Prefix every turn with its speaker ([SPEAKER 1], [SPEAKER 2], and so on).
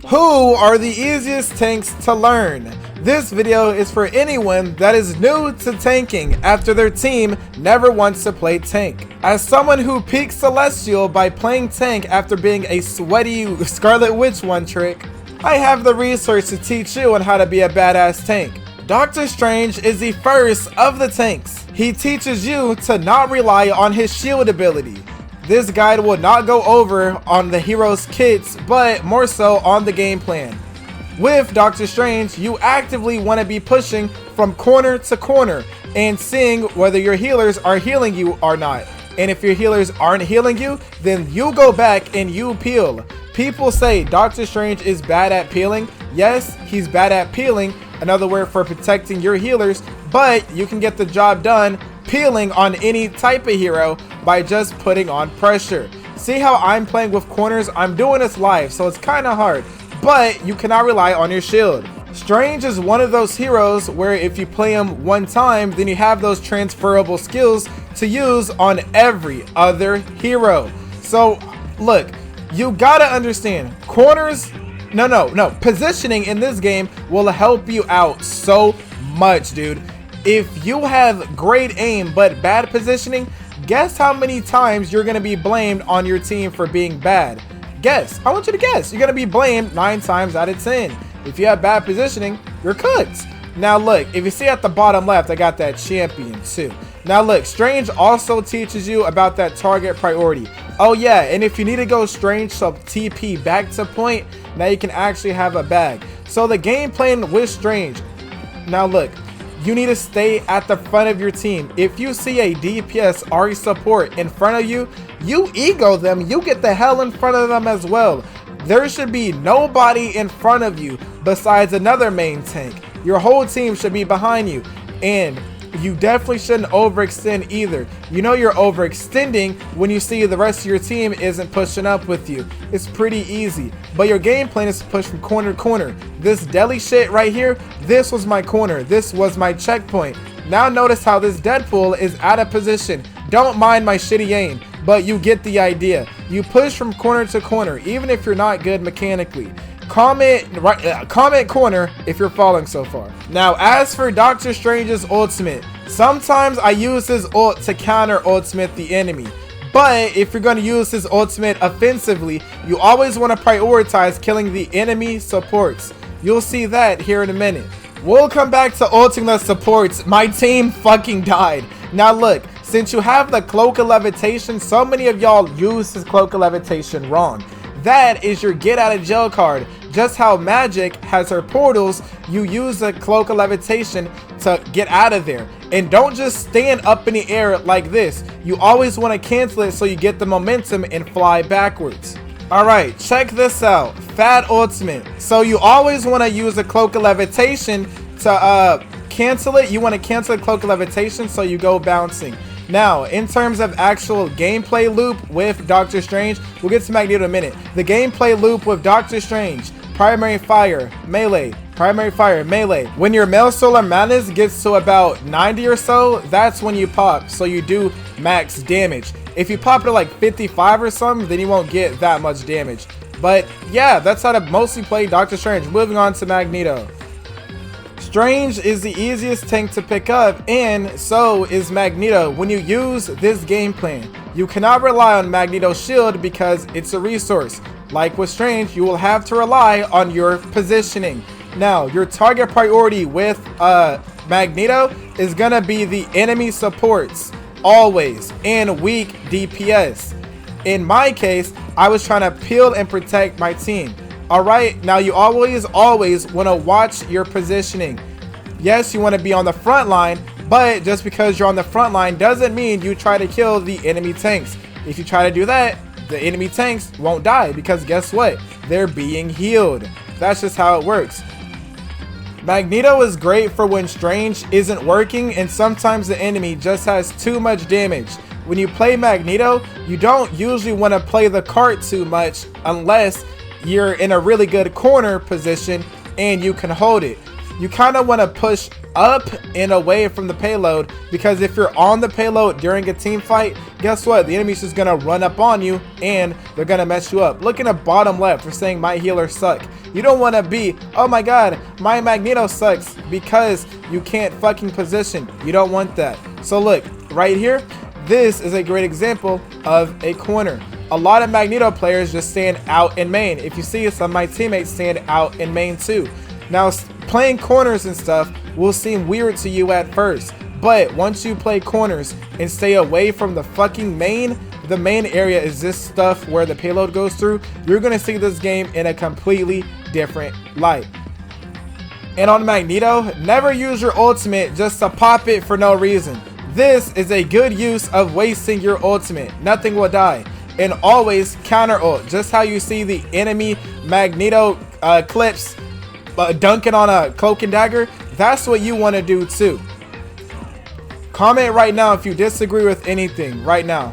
[SPEAKER 1] Who are the easiest tanks to learn? This video is for anyone that is new to tanking after their team never wants to play tank. As someone who peaked Celestial by playing tank after being a sweaty Scarlet Witch one trick, I have the resource to teach you on how to be a badass tank. Doctor Strange is the first of the tanks. He teaches you to not rely on his shield ability. This guide will not go over on the hero's kits, but more so on the game plan. With Doctor Strange, you actively want to be pushing from corner to corner and seeing whether your healers are healing you or not. And if your healers aren't healing you, then you go back and you peel. People say Doctor Strange is bad at peeling. Yes, he's bad at peeling, another word for protecting your healers, but you can get the job done peeling on any type of hero by just putting on pressure. See how I'm playing with corners? I'm doing this live, so it's kind of hard, but you cannot rely on your shield. Strange is one of those heroes where if you play him one time, then you have those transferable skills to use on every other hero. So look, you gotta understand, corners, positioning in this game will help you out so much, dude. If you have great aim but bad positioning, guess how many times you're going to be blamed on your team for being bad. Guess. I want you to guess. You're going to be blamed 9 times out of 10. If you have bad positioning, you're cooked. Now look, if you see at the bottom left, I got that champion too. Now look, Strange also teaches you about that target priority. Oh yeah, and if you need to go Strange so TP back to point, now you can actually have a bag. So the game plan with Strange. Now look, you need to stay at the front of your team. If you see a DPS RE support in front of you, you ego them, you get the hell in front of them as well. There should be nobody in front of you besides another main tank. Your whole team should be behind you, and you definitely shouldn't overextend either. You know you're overextending when you see the rest of your team isn't pushing up with you. It's pretty easy, but your game plan is to push from corner to corner. This deli shit right here, this was my corner, this was my checkpoint. Now notice how this Deadpool is out of position. Don't mind my shitty aim, but you get the idea. You push from corner to corner, even if you're not good mechanically. Comment corner if you're following so far. Now, as for Doctor Strange's ultimate, sometimes I use his ult to counter ultimate the enemy. But if you're going to use his ultimate offensively, you always want to prioritize killing the enemy supports. You'll see that here in a minute. We'll come back to ulting the supports. My team fucking died. Now look, since you have the Cloak of Levitation, so many of y'all use his Cloak of Levitation wrong. That is your get out of jail card. Just how Magic has her portals, you use the Cloak of Levitation to get out of there. And don't just stand up in the air like this. You always want to cancel it so you get the momentum and fly backwards. Alright, check this out. Fat ultimate. So you always want to use the Cloak of Levitation to cancel it. You want to cancel the Cloak of Levitation so you go bouncing. Now, in terms of actual gameplay loop with Doctor Strange, we'll get to Magneto in a minute. The gameplay loop with Doctor Strange, primary fire, melee, primary fire, melee. When your male solar madness gets to about 90 or so, that's when you pop, so you do max damage. If you pop it at like 55 or something, then you won't get that much damage. But yeah, that's how to mostly play Doctor Strange. Moving on to Magneto. Strange is the easiest tank to pick up, and so is Magneto when you use this game plan. You cannot rely on Magneto's shield because it's a resource. Like with Strange, you will have to rely on your positioning. Now, your target priority with Magneto is gonna be the enemy supports, always, and weak DPS. In my case, I was trying to peel and protect my team. Alright, now you always want to watch your positioning. Yes, you want to be on the front line, but just because you're on the front line doesn't mean you try to kill the enemy tanks. If you try to do that, the enemy tanks won't die because guess what? They're being healed. That's just how it works. Magneto is great for when Strange isn't working and sometimes the enemy just has too much damage. When you play Magneto, you don't usually want to play the cart too much unless you're in a really good corner position and you can hold it. you kind of want to push up and away from the payload, because if you're on the payload during a team fight, guess what? The enemy's just gonna run up on you and they're gonna mess you up. Look in the bottom left for saying my healers suck. You don't want to be, oh my god, my Magneto sucks, because you can't fucking position. You don't want that. So look right here, this is a great example of a corner. A lot of Magneto players just stand out in main. If you see, some of my teammates stand out in main too. Now, playing corners and stuff will seem weird to you at first, but once you play corners and stay away from the fucking main, the main area is this stuff where the payload goes through, you're gonna see this game in a completely different light. And on Magneto, never use your ultimate just to pop it for no reason. This is a good use of wasting your ultimate. Nothing will die. And always counter ult, just how you see the enemy Magneto clips dunking on a cloak and dagger. That's what you want to do too. Comment right now if you disagree with anything right now.